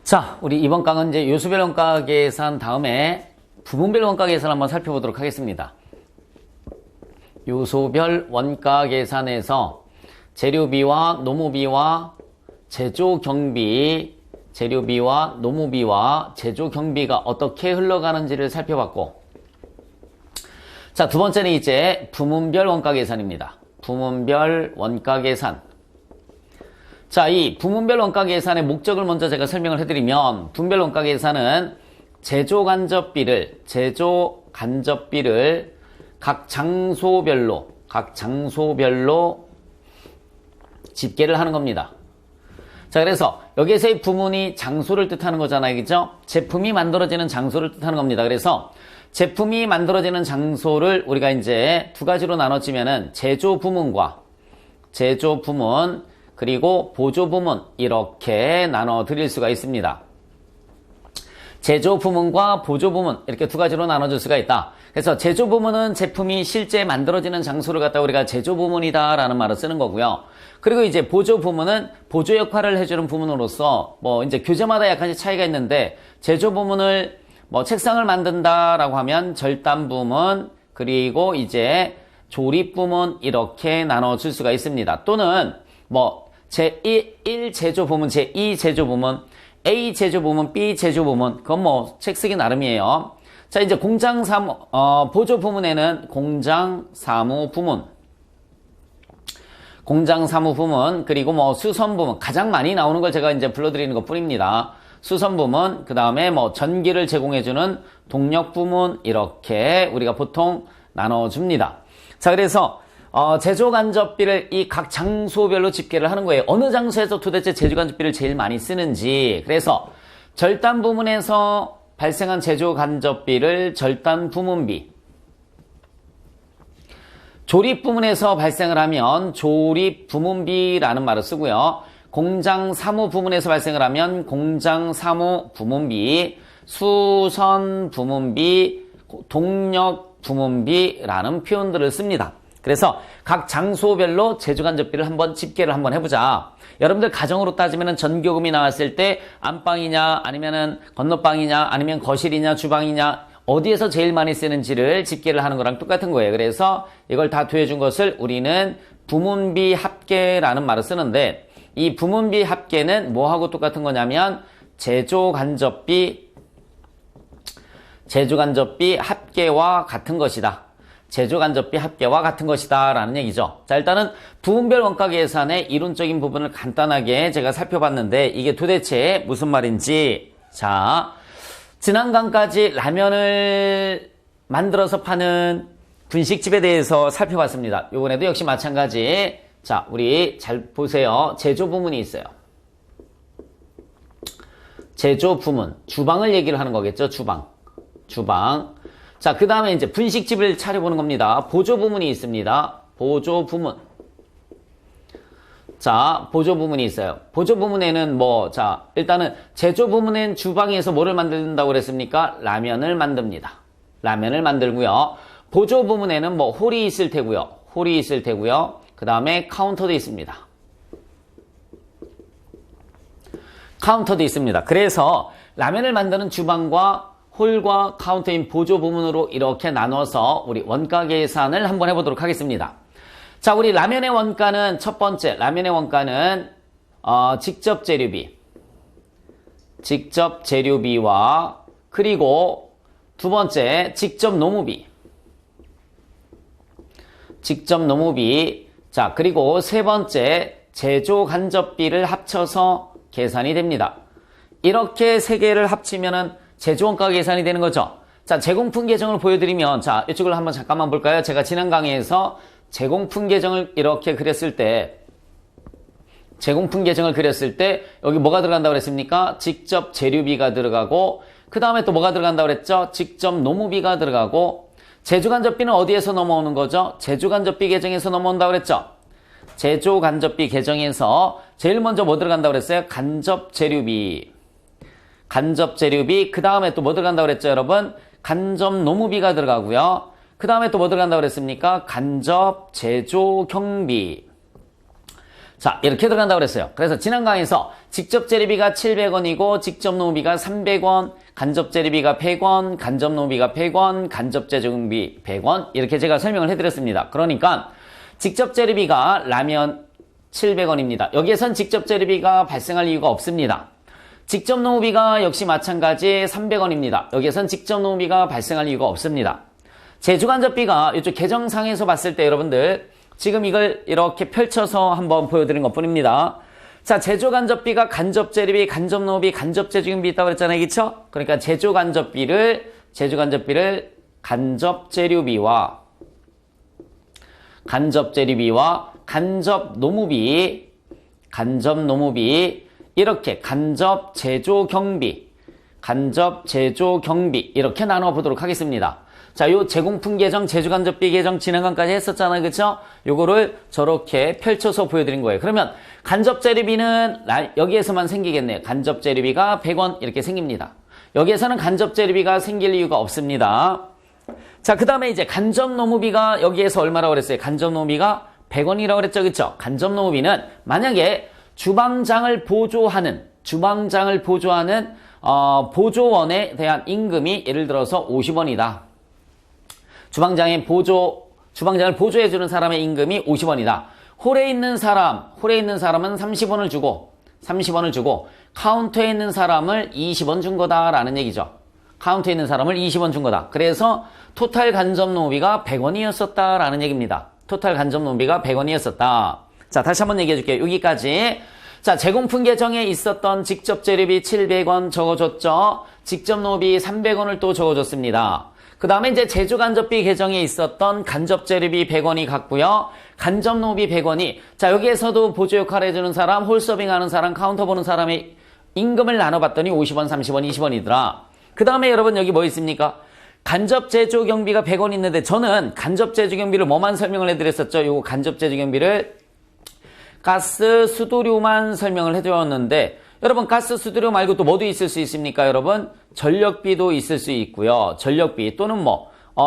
자, 우리 이번 강은 이제 요소별 원가 계산 다음에 부문별 원가 계산 한번 살펴보도록 하겠습니다. 요소별 원가 계산에서 재료비와 노무비와 제조 경비, 재료비와 노무비와 제조 경비가 어떻게 흘러가는지를 살펴봤고, 자, 두 번째는 이제 부문별 원가 계산입니다. 부문별 원가 계산. 자, 이 부문별 원가 계산의 목적을 먼저 제가 설명을 해드리면, 부문별 원가 계산은 제조 간접비를 각 장소별로 집계를 하는 겁니다. 자, 그래서 여기에서의 부문이 장소를 뜻하는 거잖아요, 그죠? 제품이 만들어지는 장소를 뜻하는 겁니다. 그래서 제품이 만들어지는 장소를 우리가 이제 두 가지로 나눠지면은 제조 부문과 제조 부문 그리고 보조 부문 이렇게 나눠 드릴 수가 있습니다. 제조 부문과 보조 부문 이렇게 두 가지로 나눠줄 수가 있다. 그래서 제조 부문은 제품이 실제 만들어지는 장소를 갖다 우리가 제조 부문이다라는 말을 쓰는 거고요. 그리고 이제 보조 부문은 보조 역할을 해주는 부문으로서 뭐 이제 교재마다 약간씩 차이가 있는데, 제조 부문을 뭐 책상을 만든다라고 하면 절단 부문 그리고 이제 조립 부문 이렇게 나눠줄 수가 있습니다. 또는 뭐 제1 제조 부문, 제2 제조 부문, A 제조 부문, B 제조 부문, 그건 뭐 책 쓰기 나름이에요. 자, 이제 공장 사무, 보조 부문에는 공장 사무 부문, 그리고 뭐 수선 부문, 가장 많이 나오는 걸 제가 이제 불러드리는 것 뿐입니다. 수선 부문, 그 다음에 뭐 전기를 제공해주는 동력 부문, 이렇게 우리가 보통 나눠줍니다. 자, 그래서 제조 간접비를 이 각 장소별로 집계를 하는 거예요. 어느 장소에서 도대체 제조 간접비를 제일 많이 쓰는지. 그래서 절단 부문에서 발생한 제조 간접비를 절단 부문비, 조립 부문에서 발생을 하면 조립 부문비라는 말을 쓰고요. 공장 사무 부문에서 발생을 하면 공장 사무 부문비, 수선 부문비, 동력 부문비라는 표현들을 씁니다. 그래서 각 장소별로 제조 간접비를 한번 집계를 한번 해보자. 여러분들 가정으로 따지면은 전기요금이 나왔을 때 안방이냐 아니면은 건너방이냐 아니면 거실이냐 주방이냐 어디에서 제일 많이 쓰는지를 집계를 하는 거랑 똑같은 거예요. 그래서 이걸 다 더해준 것을 우리는 부문비 합계라는 말을 쓰는데, 이 부문비 합계는 뭐하고 똑같은 거냐면 제조 간접비 합계와 같은 것이다. 제조 간접비 합계와 같은 것이다 라는 얘기죠. 자, 일단은 부문별 원가 계산의 이론적인 부분을 간단하게 제가 살펴봤는데, 이게 도대체 무슨 말인지, 자, 지난 강까지 라면을 만들어서 파는 분식집에 대해서 살펴봤습니다. 이번에도 역시 마찬가지. 자, 우리 잘 보세요. 제조 부문이 있어요. 제조 부문, 주방을 얘기를 하는 거겠죠. 주방. 자, 그 다음에 이제 분식집을 차려보는 겁니다. 보조 부문이 있습니다. 보조 부문. 자, 보조 부문이 있어요. 보조 부문에는 뭐, 자, 일단은 제조 부문엔 주방에서 뭐를 만든다고 그랬습니까? 라면을 만듭니다. 라면을 만들고요. 보조 부문에는 뭐 홀이 있을 테고요. 그 다음에 카운터도 있습니다. 그래서 라면을 만드는 주방과 홀과 카운터인 보조 부문으로 이렇게 나눠서 우리 원가 계산을 한번 해보도록 하겠습니다. 자, 우리 라면의 원가는 첫 번째, 직접 재료비와 그리고 두 번째 직접 노무비. 자, 그리고 세 번째 제조 간접비를 합쳐서 계산이 됩니다. 이렇게 세 개를 합치면은 제조 원가 계산이 되는 거죠. 자, 제공품 계정을 보여드리면, 자, 이쪽을 한번 잠깐만 볼까요? 제가 지난 강의에서 제공품 계정을 이렇게 그렸을 때, 여기 뭐가 들어간다고 그랬습니까? 직접 재료비가 들어가고, 그 다음에 또 뭐가 들어간다고 그랬죠? 직접 노무비가 들어가고, 제조 간접비는 어디에서 넘어오는 거죠? 제조 간접비 계정에서 넘어온다고 그랬죠? 제조 간접비 계정에서 제일 먼저 뭐 들어간다고 그랬어요? 간접 재료비, 그 다음에 또 뭐 들어간다고 그랬죠, 여러분? 간접 노무비가 들어가고요. 그 다음에 또 뭐 들어간다고 그랬습니까? 간접 제조 경비. 자, 이렇게 들어간다고 그랬어요. 그래서 지난 강의에서 직접 재료비가 700원이고 직접 노무비가 300원, 간접 재료비가 100원, 간접 노무비가 100원, 간접 재조경비 100원 이렇게 제가 설명을 해드렸습니다. 그러니까 직접 재료비가 라면 700원입니다. 여기에선 직접 재료비가 발생할 이유가 없습니다. 직접 노무비가 역시 마찬가지 300원입니다. 여기에선 직접 노무비가 발생할 이유가 없습니다. 제주간접비가 이쪽 계정상에서 봤을 때 여러분들 지금 이걸 이렇게 펼쳐서 한번 보여드린 것 뿐입니다. 자, 제조간접비가 간접재료비, 간접노비, 간접재조경비 있다고 그랬잖아요. 그쵸? 그러니까 제조간접비를 간접재료비와 간접노무비 이렇게 간접제조경비 이렇게 나눠보도록 하겠습니다. 자, 요 제공품 계정, 제주간접비 계정 지난강까지 했었잖아요. 그쵸? 요거를 저렇게 펼쳐서 보여드린 거예요. 그러면 간접재료비는 여기에서만 생기겠네요. 간접재료비가 100원 이렇게 생깁니다. 여기에서는 간접재료비가 생길 이유가 없습니다. 자, 그 다음에 이제 간접노무비가 여기에서 얼마라고 그랬어요? 간접노무비가 100원이라고 그랬죠. 그쵸? 간접노무비는 만약에 주방장을 보조하는 보조원에 대한 임금이 예를 들어서 50원이다. 주방장을 보조해주는 사람의 임금이 50원이다. 홀에 있는 사람은 30원을 주고 카운터에 있는 사람을 20원 준 거다라는 얘기죠. 카운터에 있는 사람을 20원 준 거다. 그래서 토탈 간접노무비가 100원이었었다라는 얘기입니다. 토탈 간접노무비가 100원이었었다. 자, 다시 한번 얘기해 줄게요. 여기까지. 자, 제공품 계정에 있었던 직접 재료비 700원 적어줬죠. 직접 노비 300원을 또 적어줬습니다. 그 다음에 이제 제조간접비 계정에 있었던 간접재료비 100원이 같고요. 간접노비 100원이 자, 여기에서도 보조 역할을 해주는 사람, 홀서빙하는 사람, 카운터 보는 사람의 임금을 나눠봤더니 50원, 30원, 20원이더라. 그 다음에 여러분 여기 뭐 있습니까? 간접제조경비가 100원 있는데 저는 간접제조경비를 뭐만 설명을 해드렸었죠? 요거 간접제조경비를 가스, 수도료만 설명을 해드렸는데 여러분 가스, 수도료 말고 또 뭐도 있을 수 있습니까? 여러분 전력비도 있을 수 있고요. 전력비 또는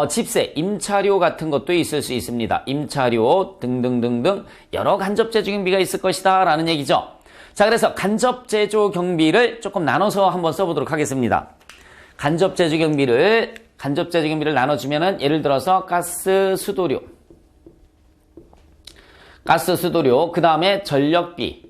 집세, 임차료 같은 것도 있을 수 있습니다. 임차료 등등등등 여러 간접제조경비가 있을 것이다 라는 얘기죠. 자, 그래서 간접제조경비를 조금 나눠서 한번 써보도록 하겠습니다. 간접제조경비를 나눠주면은 예를 들어서 가스, 수도료, 그 다음에 전력비,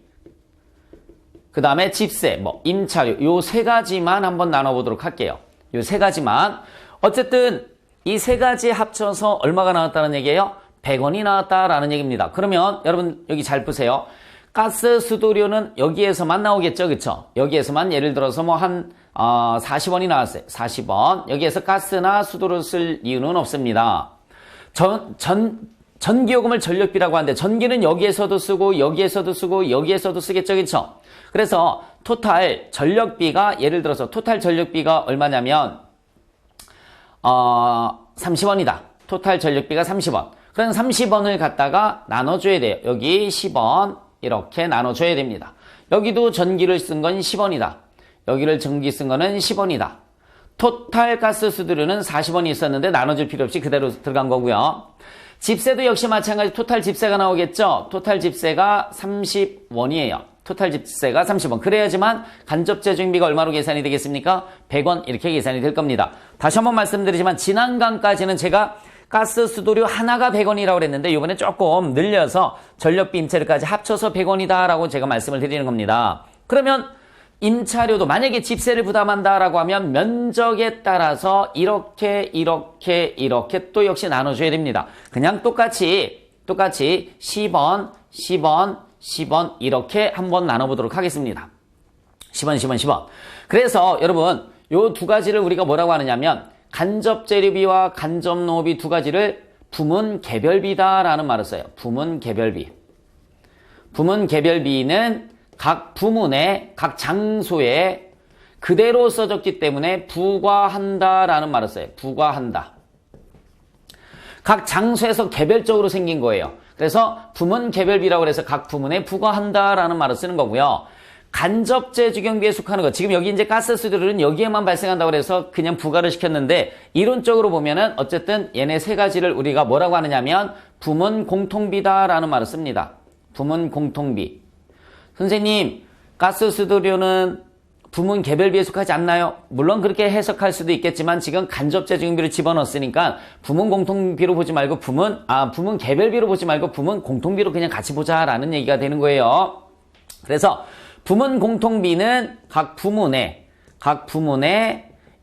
그 다음에 집세, 임차료 요 세 가지만 한번 나눠보도록 할게요. 요 세 가지만. 어쨌든 이 세 가지 합쳐서 얼마가 나왔다는 얘기예요? 100원이 나왔다라는 얘기입니다. 그러면 여러분 여기 잘 보세요. 가스, 수도료는 여기에서만 나오겠죠. 그쵸? 여기에서만 예를 들어서 40원이 나왔어요. 40원. 여기에서 가스나 수도를 쓸 이유는 없습니다. 전기요금을 전력비라고 하는데 전기는 여기에서도 쓰고 여기에서도 쓰고 여기에서도 쓰겠죠. 그쵸? 그래서 토탈 전력비가 예를 들어서 토탈 전력비가 얼마냐면 30원이다. 토탈 전력비가 30원. 그럼 30원을 갖다가 나눠줘야 돼요. 여기 10원 이렇게 나눠줘야 됩니다. 여기도 전기를 쓴 건 10원이다. 여기를 전기 쓴 거는 10원이다. 토탈 가스 수도료는 40원이 있었는데 나눠줄 필요 없이 그대로 들어간 거고요. 집세도 역시 마찬가지 토탈 집세가 나오겠죠. 토탈 집세가 30원이에요. 토탈 집세가 30원. 그래야지만 간접제조경비가 얼마로 계산이 되겠습니까? 100원 이렇게 계산이 될 겁니다. 다시 한번 말씀드리지만 지난 강까지는 제가 가스, 수도료 하나가 100원이라고 그랬는데 이번에 조금 늘려서 전력비, 임차료까지 합쳐서 100원이다 라고 제가 말씀을 드리는 겁니다. 그러면 임차료도 만약에 집세를 부담한다라고 하면 면적에 따라서 이렇게 또 역시 나눠줘야 됩니다. 그냥 똑같이 10원, 10원, 10원 이렇게 한번 나눠보도록 하겠습니다. 10원, 10원, 10원. 그래서 여러분 요 두 가지를 우리가 뭐라고 하느냐면 간접재료비와 간접노비 두 가지를 부문개별비다라는 말을 써요. 부문개별비. 부문개별비는 각 부문에 각 장소에 그대로 써졌기 때문에 부과한다라는 말을 써요. 부과한다. 각 장소에서 개별적으로 생긴 거예요. 그래서 부문개별비라고 해서 각 부문에 부과한다라는 말을 쓰는 거고요. 간접제조경비에 속하는 것. 지금 여기 이제 가스 수도료는 여기에만 발생한다고 해서 그냥 부과를 시켰는데 이론적으로 보면은 어쨌든 얘네 세 가지를 우리가 뭐라고 하느냐면 부문 공통비다라는 말을 씁니다. 부문 공통비. 선생님, 가스 수도료는 부문 개별비에 속하지 않나요? 물론 그렇게 해석할 수도 있겠지만 지금 간접재증비를 집어넣었으니까 부문 공통비로 보지 말고 부문 개별비로 보지 말고 부문 공통비로 그냥 같이 보자라는 얘기가 되는 거예요. 그래서 부문 공통비는 각 부문에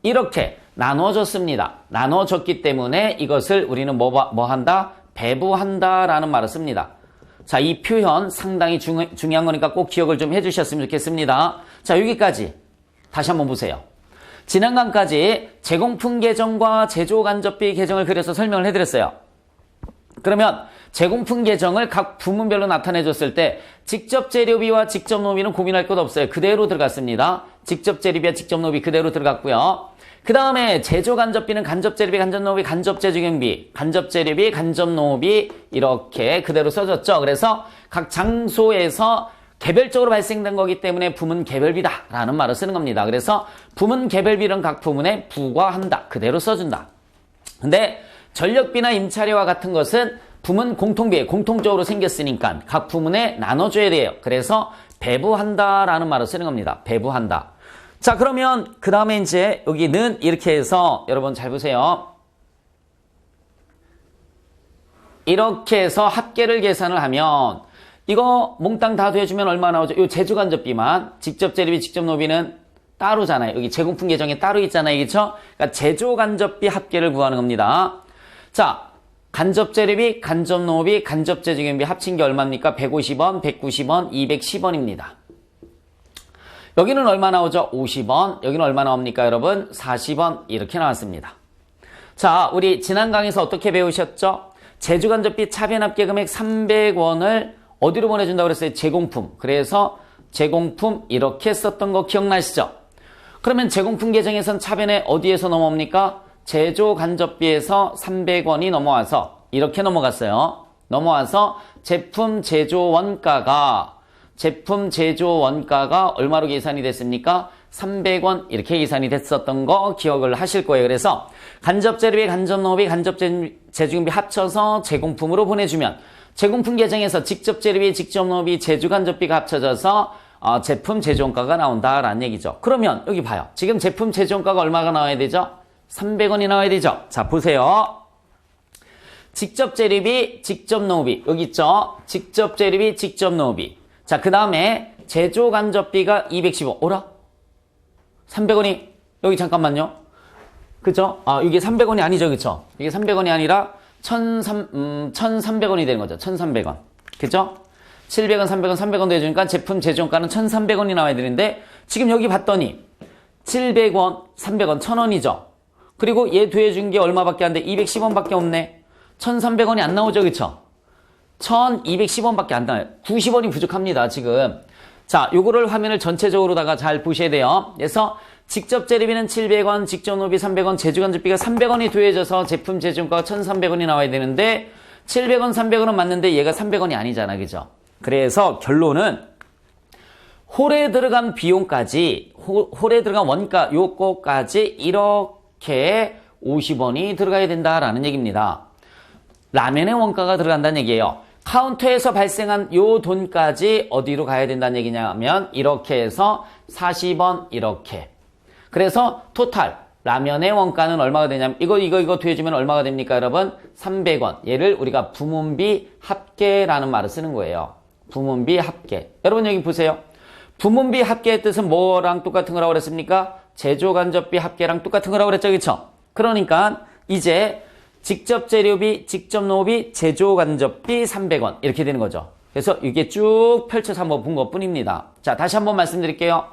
이렇게 나눠줬습니다. 나눠줬기 때문에 이것을 우리는 뭐 한다? 배부한다라는 말을 씁니다. 자, 이 표현 상당히 중요한 거니까 꼭 기억을 좀 해주셨으면 좋겠습니다. 자, 여기까지 다시 한번 보세요. 지난 강까지 제공품 계정과 제조 간접비 계정을 그려서 설명을 해드렸어요. 그러면 제공품 계정을 각 부문별로 나타내줬을 때 직접 재료비와 직접 노비는 고민할 것 없어요. 그대로 들어갔습니다. 직접 재료비와 직접 노비 그대로 들어갔고요. 그 다음에 제조 간접비는 간접 재료비, 간접 노비, 간접 제조경비, 간접 재료비, 간접 노비 이렇게 그대로 써졌죠. 그래서 각 장소에서 개별적으로 발생된 거기 때문에 부문 개별비다라는 말을 쓰는 겁니다. 그래서 부문 개별비는 각 부문에 부과한다. 그대로 써준다. 근데 전력비나 임차료와 같은 것은 부문 공통비에 공통적으로 생겼으니까 각 부문에 나눠줘야 돼요. 그래서 배부한다라는 말을 쓰는 겁니다. 배부한다. 자, 그러면 그 다음에 이제 여기는 이렇게 해서 여러분 잘 보세요. 이렇게 해서 합계를 계산을 하면 이거 몽땅 다 더해주면 얼마 나오죠? 이 제조간접비만 직접 재료비, 직접 노비는 따로잖아요. 여기 제공품 계정에 따로 있잖아요. 그렇죠? 그러니까 제조간접비 합계를 구하는 겁니다. 자, 간접 재료비, 간접 노비, 간접 제조경비 합친 게 얼마입니까? 150원, 190원, 210원입니다. 여기는 얼마 나오죠? 50원. 여기는 얼마 나옵니까, 여러분? 40원. 이렇게 나왔습니다. 자, 우리 지난 강의에서 어떻게 배우셨죠? 제조간접비 차변합계 금액 300원을 어디로 보내준다고 그랬어요? 제공품. 그래서 제공품 이렇게 썼던 거 기억나시죠? 그러면 제공품 계정에선 차변에 어디에서 넘어옵니까? 제조간접비에서 300원이 넘어와서 이렇게 넘어갔어요. 넘어와서 제품 제조 원가가 얼마로 계산이 됐습니까? 300원 이렇게 계산이 됐었던 거 기억을 하실 거예요. 그래서 간접재료비, 간접노비, 간접제조경비 합쳐서 제공품으로 보내주면 제공품 계정에서 직접재료비, 직접노비, 제조간접비가 합쳐져서 제품 제조원가가 나온다라는 얘기죠. 그러면 여기 봐요. 지금 제품 제조원가가 얼마가 나와야 되죠? 300원이 나와야 되죠. 자, 보세요. 직접재료비, 직접노비 여기 있죠? 직접재료비, 직접노비. 자, 그 다음에 제조간접비가 215. 오라? 300원이 여기 잠깐만요. 그죠? 이게 300원이 아니죠. 그쵸? 이게 300원이 아니라 1,300원이 되는 거죠. 1,300원. 그죠? 700원, 300원, 300원 더해주니까 제품 제조원가는 1,300원이 나와야 되는데 지금 여기 봤더니 700원, 300원, 1,000원이죠. 그리고 얘 더해준 게 얼마밖에 안 돼? 210원밖에 없네. 1,300원이 안 나오죠. 그쵸? 1,210원밖에 안 나와요. 90원이 부족합니다. 지금. 자, 요거를 화면을 전체적으로다가 잘 보셔야 돼요. 그래서 직접 재료비는 700원, 직접 노비 300원, 제조간접비가 300원이 더해져서 제품 제조원가가 1,300원이 나와야 되는데 700원, 300원은 맞는데 얘가 300원이 아니잖아. 그죠? 그래서 결론은 홀에 들어간 비용까지 홀에 들어간 원가 요거까지 이렇게 50원이 들어가야 된다라는 얘기입니다. 라면의 원가가 들어간다는 얘기예요. 카운터에서 발생한 요 돈까지 어디로 가야 된다는 얘기냐면 이렇게 해서 40원 이렇게. 그래서 토탈 라면의 원가는 얼마가 되냐면 이거 더해주면 얼마가 됩니까, 여러분? 300원. 얘를 우리가 부문비 합계라는 말을 쓰는 거예요. 부문비 합계. 여러분 여기 보세요. 부문비 합계의 뜻은 뭐랑 똑같은 거라고 그랬습니까? 제조간접비 합계랑 똑같은 거라고 그랬죠. 그쵸? 그러니까 이제 직접 재료비, 직접 노비, 제조간접비 300원 이렇게 되는 거죠. 그래서 이게 쭉 펼쳐서 한번 본 것뿐입니다. 자, 다시 한번 말씀드릴게요.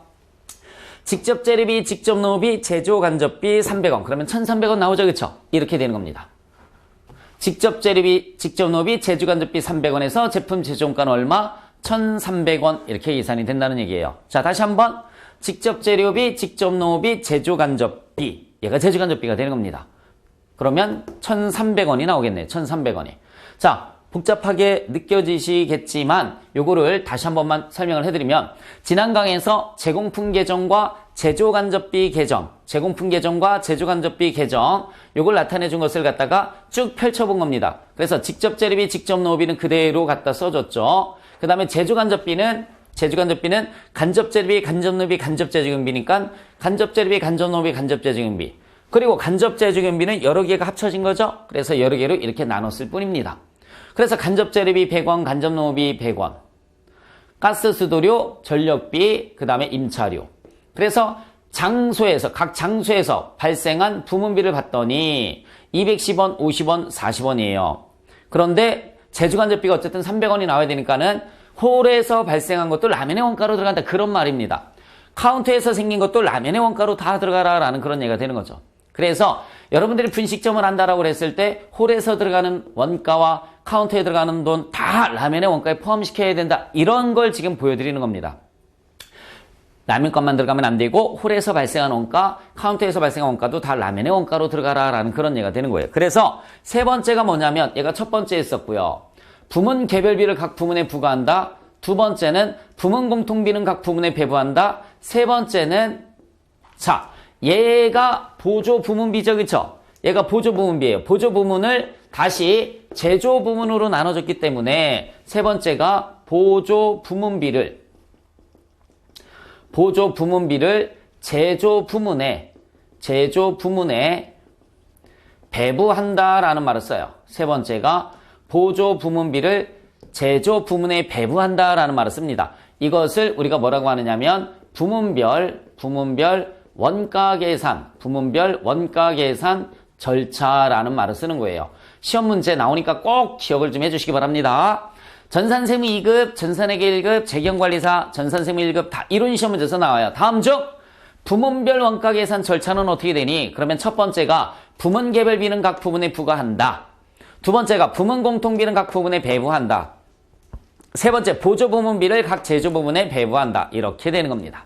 직접 재료비, 직접 노비, 제조간접비 300원. 그러면 1,300원 나오죠. 그쵸? 이렇게 되는 겁니다. 직접 재료비, 직접 노비, 제조간접비 300원에서 제품 제조원가는 얼마? 1,300원 이렇게 계산이 된다는 얘기예요. 자, 다시 한번 직접 재료비, 직접 노비, 제조간접비. 얘가 제조간접비가 되는 겁니다. 그러면 1,300원이 나오겠네요. 1,300원이. 자, 복잡하게 느껴지시겠지만 요거를 다시 한 번만 설명을 해드리면 지난 강에서 제공품 계정과 제조간접비 계정, 제공품 계정과 제조간접비 계정 요걸 나타내 준 것을 갖다가 쭉 펼쳐본 겁니다. 그래서 직접 재료비, 직접 노비는 그대로 갖다 써줬죠. 그 다음에 제조간접비는 간접재료비, 간접노비, 간접재조경비니까 간접재료비, 간접노비, 간접재조경비. 그리고 간접재조경비는 여러 개가 합쳐진 거죠. 그래서 여러 개로 이렇게 나눴을 뿐입니다. 그래서 간접재료비 100원, 간접노비 100원. 가스수도료, 전력비, 그 다음에 임차료. 그래서 각 장소에서 발생한 부문비를 봤더니 210원, 50원, 40원이에요. 그런데 제조간접비가 어쨌든 300원이 나와야 되니까는 홀에서 발생한 것도 라면의 원가로 들어간다. 그런 말입니다. 카운터에서 생긴 것도 라면의 원가로 다 들어가라라는 그런 얘기가 되는 거죠. 그래서 여러분들이 분식점을 한다라고 그랬을 때 홀에서 들어가는 원가와 카운터에 들어가는 돈 다 라면의 원가에 포함시켜야 된다. 이런 걸 지금 보여드리는 겁니다. 라면값만 들어가면 안 되고 홀에서 발생한 원가, 카운터에서 발생한 원가도 다 라면의 원가로 들어가라라는 그런 얘기가 되는 거예요. 그래서 세 번째가 뭐냐면 얘가 첫 번째에 있었고요. 부문 개별비를 각 부문에 부과한다. 두 번째는 부문 공통비는 각 부문에 배부한다. 세 번째는 자, 얘가 보조 부문비죠, 그렇죠? 얘가 보조 부문비예요. 보조 부문을 다시 제조 부문으로 나눠줬기 때문에 세 번째가 보조 부문비를 제조 부문에 배부한다라는 말을 써요. 세 번째가 보조 부문비를 제조 부문에 배부한다라는 말을 씁니다. 이것을 우리가 뭐라고 하느냐면 부문별 원가 계산 절차라는 말을 쓰는 거예요. 시험 문제 나오니까 꼭 기억을 좀 해주시기 바랍니다. 전산세무 2급, 전산회계 1급, 재경관리사, 전산세무 1급 다 이런 시험 문제에서 나와요. 다음 중 부문별 원가 계산 절차는 어떻게 되니? 그러면 첫 번째가 부문 개별비는 각 부문에 부과한다. 두 번째가 부문 공통비는 각 부문에 배부한다. 세 번째 보조 부문비를 각 제조 부문에 배부한다. 이렇게 되는 겁니다.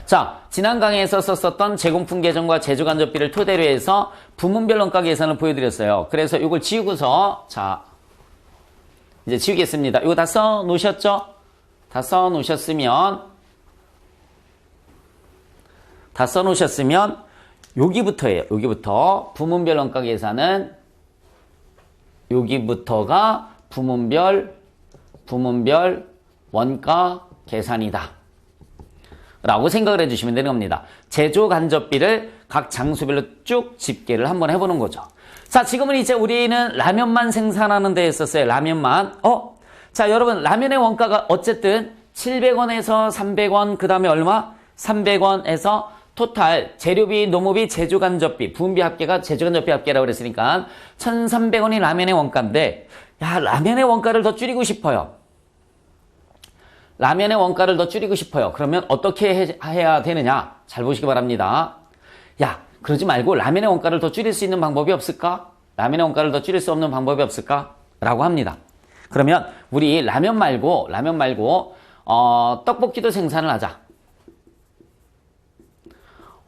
자, 지난 강의에서 썼었던 제공품 계정과 제조간접비를 토대로 해서 부문별 원가 계산을 보여드렸어요. 그래서 이걸 지우고서 자 이제 지우겠습니다. 이거 다 써놓으셨죠? 다 써놓으셨으면 여기부터예요. 여기부터 부문별 원가 계산은 여기부터가 부문별 원가 계산이다 라고 생각을 해주시면 되는 겁니다. 제조 간접비를 각 장소별로 쭉 집계를 한번 해보는 거죠. 자, 지금은 이제 우리는 라면만 생산하는 데 있었어요. 라면만. 자, 여러분, 라면의 원가가 어쨌든 700원에서 300원, 그 다음에 얼마? 300원에서 토탈 재료비, 노무비, 제조간접비, 부문비 합계가 제조간접비 합계라고 그랬으니까 1,300원이 라면의 원가인데, 야, 라면의 원가를 더 줄이고 싶어요. 그러면 어떻게 해야 되느냐? 잘 보시기 바랍니다. 야, 그러지 말고 라면의 원가를 더 줄일 수 있는 방법이 없을까? 라면의 원가를 더 줄일 수 없는 방법이 없을까? 라고 합니다. 그러면 우리 라면 말고 떡볶이도 생산을 하자.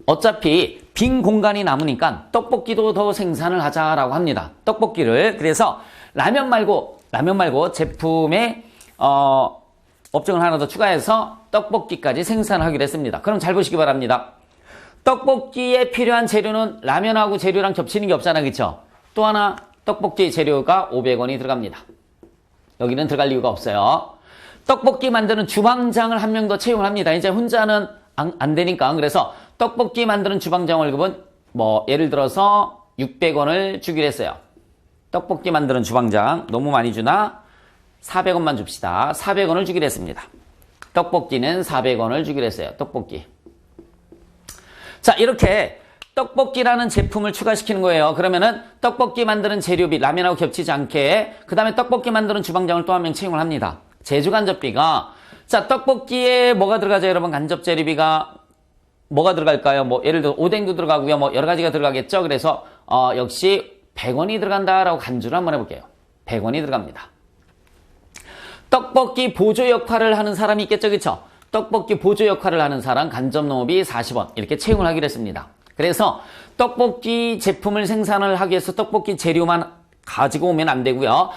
어차피 빈 공간이 남으니까 떡볶이도 더 생산을 하자라고 합니다. 떡볶이를. 그래서 라면 말고 제품에 업종을 하나 더 추가해서 떡볶이까지 생산하기로 했습니다. 그럼 잘 보시기 바랍니다. 떡볶이에 필요한 재료는 라면하고 재료랑 겹치는 게 없잖아, 그쵸? 또 하나 떡볶이 재료가 500원이 들어갑니다. 여기는 들어갈 이유가 없어요. 떡볶이 만드는 주방장을 한 명 더 채용을 합니다. 이제 혼자는 안 되니까. 그래서 떡볶이 만드는 주방장 월급은 예를 들어서 600원을 주기로 했어요. 떡볶이 만드는 주방장 너무 많이 주나? 400원만 줍시다. 400원을 주기로 했습니다. 떡볶이는 400원을 주기로 했어요. 떡볶이. 자, 이렇게 떡볶이라는 제품을 추가시키는 거예요. 그러면은 떡볶이 만드는 재료비, 라면하고 겹치지 않게, 그 다음에 떡볶이 만드는 주방장을 또 한 명 채용을 합니다. 제조간접비가, 자, 떡볶이에 뭐가 들어가죠, 여러분? 간접재료비가 뭐가 들어갈까요? 예를 들어 오뎅도 들어가고요. 여러 가지가 들어가겠죠. 그래서 역시 100원이 들어간다라고 간주를 한번 해볼게요. 100원이 들어갑니다. 떡볶이 보조 역할을 하는 사람이 있겠죠, 그쵸? 떡볶이 보조 역할을 하는 사람 간접농업이 40원 이렇게 채용을 하기로 했습니다. 그래서 떡볶이 제품을 생산을 하기 위해서 떡볶이 재료만 가지고 오면 안 되고요.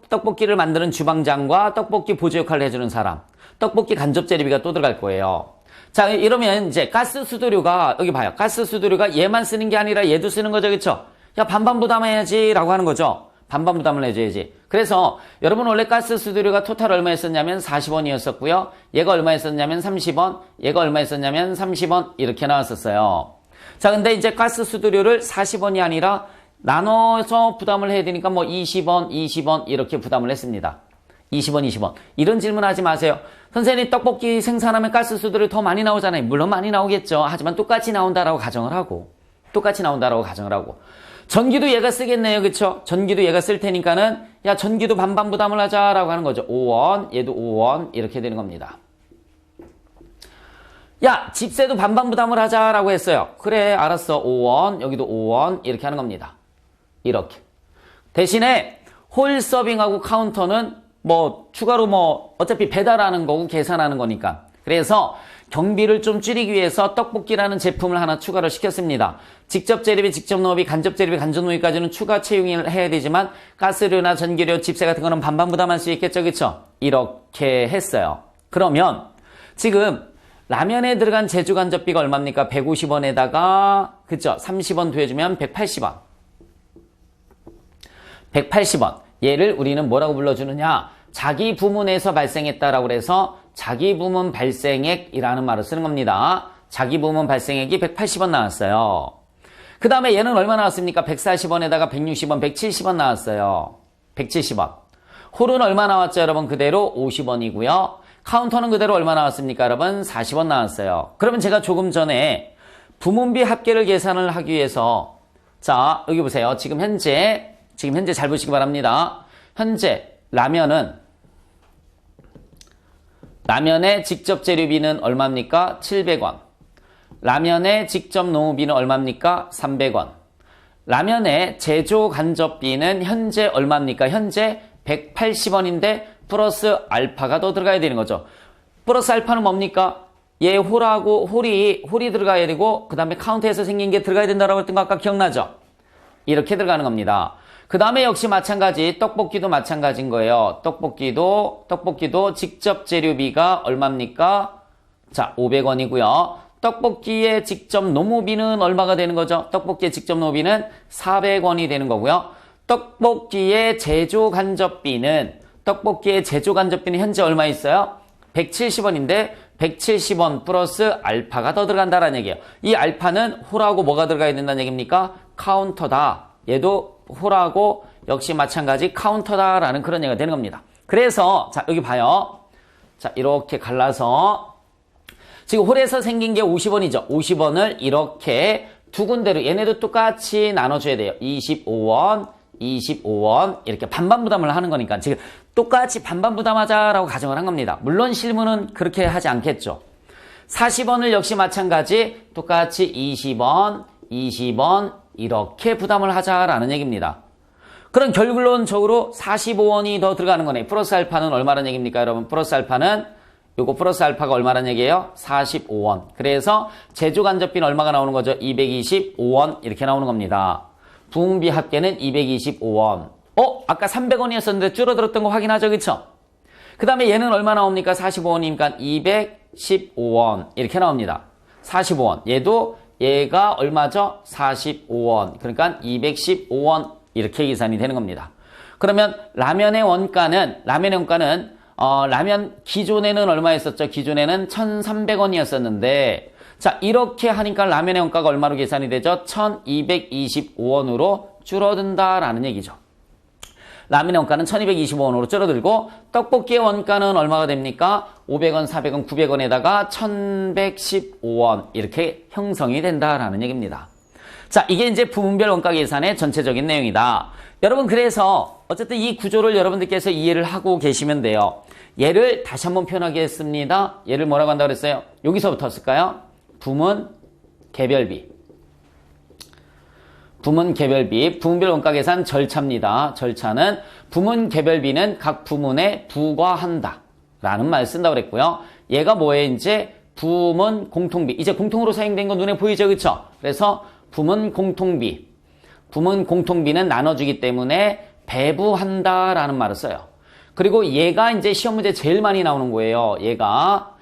떡볶이를 만드는 주방장과 떡볶이 보조 역할을 해주는 사람, 떡볶이 간접 재료비가 또 들어갈 거예요. 자, 이러면 이제 가스 수도료가, 여기 봐요. 가스 수도료가 얘만 쓰는 게 아니라 얘도 쓰는 거죠, 그쵸? 야, 반반 부담해야지 라고 하는 거죠. 반반 부담을 해줘야지. 그래서 여러분 원래 가스 수수료가 토탈 얼마였었냐면 40원이었었고요. 얘가 얼마였었냐면 30원, 얘가 얼마였었냐면 30원 이렇게 나왔었어요. 자, 근데 이제 가스 수수료를 40원이 아니라 나눠서 부담을 해야 되니까 뭐 20원, 20원 이렇게 부담을 했습니다. 20원, 20원. 이런 질문 하지 마세요. 선생님 떡볶이 생산하면 가스 수수료 더 많이 나오잖아요. 물론 많이 나오겠죠. 하지만 똑같이 나온다라고 가정을 하고 전기도 얘가 쓰겠네요. 그쵸? 전기도 얘가 쓸 테니까는 야 전기도 반반 부담을 하자라고 하는 거죠. 5원, 얘도 5원 이렇게 되는 겁니다. 야 집세도 반반 부담을 하자라고 했어요. 그래 알았어. 5원, 여기도 5원 이렇게 하는 겁니다. 이렇게. 대신에 홀 서빙하고 카운터는 뭐 추가로 뭐 어차피 배달하는 거고 계산하는 거니까. 그래서 경비를 좀 줄이기 위해서 떡볶이라는 제품을 하나 추가를 시켰습니다. 직접 재료비, 직접 농업비, 간접 재료비, 간접 농업비까지는 추가 채용을 해야 되지만 가스료나 전기료, 집세 같은 거는 반반 부담할 수 있겠죠. 그쵸? 이렇게 했어요. 그러면 지금 라면에 들어간 제주 간접비가 얼마입니까? 150원에다가 그쵸? 30원 더해주면 180원. 180원. 얘를 우리는 뭐라고 불러주느냐? 자기 부문에서 발생했다라고 해서 자기 부문 발생액이라는 말을 쓰는 겁니다. 자기 부문 발생액이 180원 나왔어요. 그 다음에 얘는 얼마 나왔습니까? 140원에다가 160원, 170원 나왔어요. 170원. 홀은 얼마 나왔죠, 여러분? 그대로 50원이고요. 카운터는 그대로 얼마 나왔습니까, 여러분? 40원 나왔어요. 그러면 제가 조금 전에 부문비 합계를 계산을 하기 위해서 자, 여기 보세요. 지금 현재 잘 보시기 바랍니다. 현재 라면의 직접 재료비는 얼마입니까? 700원. 라면의 직접 농업비는 얼마입니까? 300원. 라면의 제조 간접비는 현재 얼마입니까? 현재 180원인데 플러스 알파가 더 들어가야 되는 거죠. 플러스 알파는 뭡니까? 얘 홀이 들어가야 되고 그 다음에 카운터에서 생긴 게 들어가야 된다라고 했던 거 아까 기억나죠? 이렇게 들어가는 겁니다. 그 다음에 역시 마찬가지 떡볶이도 마찬가지인 거예요. 떡볶이도 직접 재료비가 얼마입니까? 자 500원이고요. 떡볶이의 직접 노무비는 얼마가 되는 거죠? 떡볶이의 직접 노무비는 400원이 되는 거고요. 떡볶이의 제조 간접비는 현재 얼마 있어요? 170원인데 170원 플러스 알파가 더 들어간다라는 얘기예요. 이 알파는 홀하고 뭐가 들어가야 된다는 얘기입니까? 카운터다. 얘도 홀하고 역시 마찬가지 카운터다라는 그런 얘기가 되는 겁니다. 그래서 자 여기 봐요. 자 이렇게 갈라서 지금 홀에서 생긴 게 50원이죠. 50원을 이렇게 두 군데로 얘네도 똑같이 나눠줘야 돼요. 25원 이렇게 반반 부담을 하는 거니까 지금 똑같이 반반 부담하자라고 가정을 한 겁니다. 물론 실무는 그렇게 하지 않겠죠. 40원을 역시 마찬가지 똑같이 20원 이렇게 부담을 하자라는 얘기입니다. 그럼 결론적으로 45원이 더 들어가는 거네. 플러스 알파는 얼마라는 얘기입니까, 여러분? 플러스 알파가 얼마라는 얘기예요? 45원. 그래서 제조 간접비는 얼마가 나오는 거죠? 225원 이렇게 나오는 겁니다. 부문비 합계는 225원. 아까 300원이었었는데 줄어들었던 거 확인하죠, 그쵸? 그 다음에 얘는 얼마 나옵니까? 45원이니까 215원 이렇게 나옵니다. 45원. 얘가 얼마죠? 45원. 그러니까 215원 이렇게 계산이 되는 겁니다. 그러면 라면의 원가는 라면 기존에는 얼마였었죠? 기존에는 1,300원이었었는데 자 이렇게 하니까 라면의 원가가 얼마로 계산이 되죠? 1,225원으로 줄어든다라는 얘기죠. 라면의 원가는 1,225원으로 줄어들고 떡볶이의 원가는 얼마가 됩니까? 500원, 400원, 900원에다가 1,115원 이렇게 형성이 된다라는 얘기입니다. 자, 이게 이제 부문별 원가 계산의 전체적인 내용이다. 여러분 그래서 어쨌든 이 구조를 여러분들께서 이해를 하고 계시면 돼요. 얘를 다시 한번 표현하겠습니다. 얘를 뭐라고 한다고 그랬어요? 여기서부터 쓸까요? 부문 개별비. 부문별 원가 계산 절차입니다. 절차는 부문 개별비는 각 부문에 부과한다 라는 말 쓴다고 그랬고요. 얘가 뭐예요? 이제 부문 공통비. 이제 공통으로 사용된 거 눈에 보이죠? 그쵸? 그래서 부문 공통비는 나눠주기 때문에 배부한다 라는 말을 써요. 그리고 얘가 이제 시험 문제 제일 많이 나오는 거예요. 얘가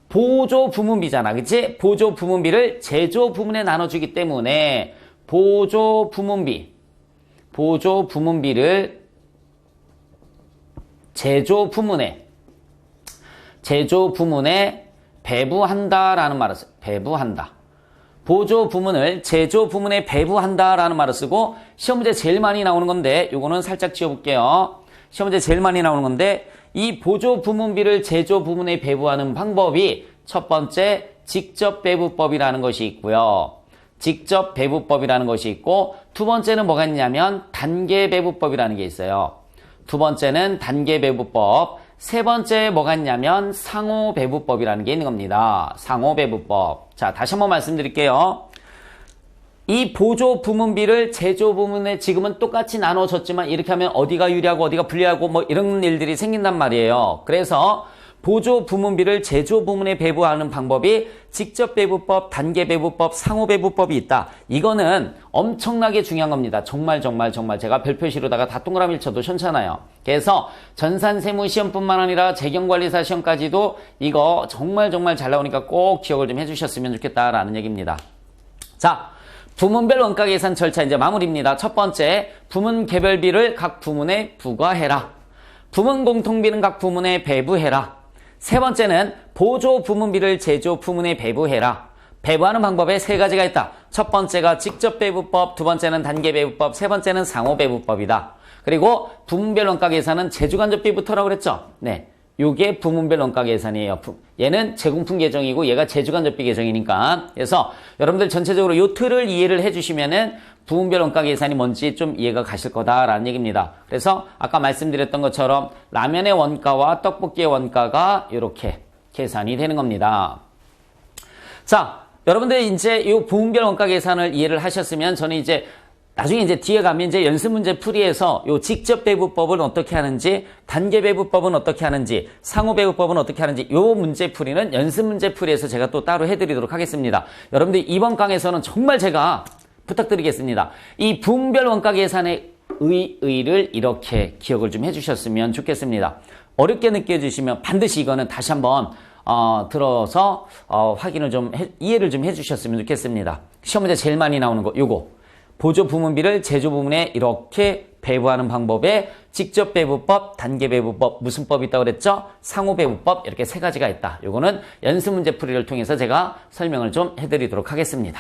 보조 부문비잖아. 그치? 보조 부문비를 제조 부문에 나눠주기 때문에 보조 부문비 보조 부문비를 제조 부문에 배부한다라는 말을 써요. 배부한다. 보조 부문을 제조 부문에 배부한다라는 말을 쓰고 시험 문제 제일 많이 나오는 건데 요거는 살짝 지워볼게요. 시험 문제 제일 많이 나오는 건데 이 보조 부문비를 제조 부문에 배부하는 방법이 첫 번째 직접 배부법이라는 것이 있고요. 직접 배부법이라는 것이 있고 두 번째는 뭐가 있냐면 단계 배부법이라는 게 있어요. 두 번째는 단계 배부법. 세 번째 뭐가 있냐면 상호 배부법이라는 게 있는 겁니다. 상호 배부법. 자, 다시 한번 말씀드릴게요. 이 보조 부문비를 제조 부문에 지금은 똑같이 나눠졌지만 이렇게 하면 어디가 유리하고 어디가 불리하고 뭐 이런 일들이 생긴단 말이에요. 그래서 보조 부문비를 제조 부문에 배부하는 방법이 직접 배부법, 단계 배부법, 상호 배부법이 있다. 이거는 엄청나게 중요한 겁니다. 정말 제가 별표시로다가 다 동그라미를 쳐도 괜찮아요. 그래서 전산세무 시험뿐만 아니라 재경관리사 시험까지도 이거 정말 잘 나오니까 꼭 기억을 좀 해주셨으면 좋겠다라는 얘기입니다. 자, 부문별 원가 계산 절차 이제 마무리입니다. 첫 번째, 부문 개별비를 각 부문에 부과해라. 부문 공통비는 각 부문에 배부해라. 세 번째는 보조 부문비를 제조 부문에 배부해라. 배부하는 방법에 세 가지가 있다. 첫 번째가 직접 배부법, 두 번째는 단계 배부법, 세 번째는 상호 배부법이다. 그리고 부문별 원가 계산은 제주간접비부터라고 그랬죠? 네. 요게 부문별 원가 계산이에요. 얘는 제공품 계정이고 얘가 제주간접비 계정이니까. 그래서 여러분들 전체적으로 요 틀을 이해를 해주시면은 부문별 원가 계산이 뭔지 좀 이해가 가실 거다라는 얘기입니다. 그래서 아까 말씀드렸던 것처럼 라면의 원가와 떡볶이의 원가가 이렇게 계산이 되는 겁니다. 자, 여러분들 이제 이 부문별 원가 계산을 이해를 하셨으면 저는 이제 나중에 이제 뒤에 가면 이제 연습 문제 풀이에서 요 직접 배부법은 어떻게 하는지, 단계 배부법은 어떻게 하는지, 상호 배부법은 어떻게 하는지 요 문제 풀이는 연습 문제 풀이에서 제가 또 따로 해드리도록 하겠습니다. 여러분들 이번 강에서는 정말 제가 부탁드리겠습니다. 이 부문별 원가 계산의 의의를 이렇게 기억을 좀 해주셨으면 좋겠습니다. 어렵게 느껴지시면 반드시 이거는 다시 한번 들어서 확인을 좀 이해를 좀 해주셨으면 좋겠습니다. 시험 문제 제일 많이 나오는 거 요거. 보조 부문비를 제조 부문에 이렇게 배부하는 방법에 직접 배부법, 단계 배부법, 무슨 법이 있다고 그랬죠? 상호 배부법 이렇게 세 가지가 있다. 요거는 연습 문제 풀이를 통해서 제가 설명을 좀 해드리도록 하겠습니다.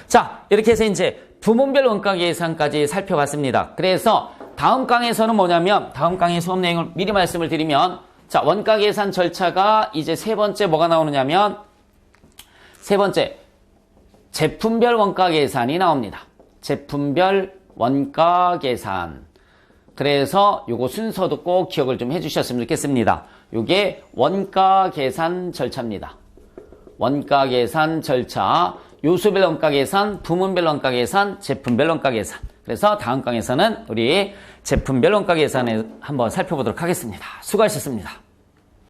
자, 이렇게 해서 이제 부문별 원가 계산까지 살펴봤습니다. 그래서 다음 강에서는 뭐냐면 다음 강의 수업 내용을 미리 말씀을 드리면 자, 원가 계산 절차가 이제 세 번째 뭐가 나오느냐면 세 번째 제품별 원가 계산이 나옵니다. 제품별 원가 계산. 그래서 요거 순서도 꼭 기억을 좀 해주셨으면 좋겠습니다. 요게 원가 계산 절차입니다. 원가 계산 절차. 요소별 원가 계산, 부문별 원가 계산, 제품별 원가 계산. 그래서 다음 강에서는 우리 제품별 원가 계산을 한번 살펴보도록 하겠습니다. 수고하셨습니다.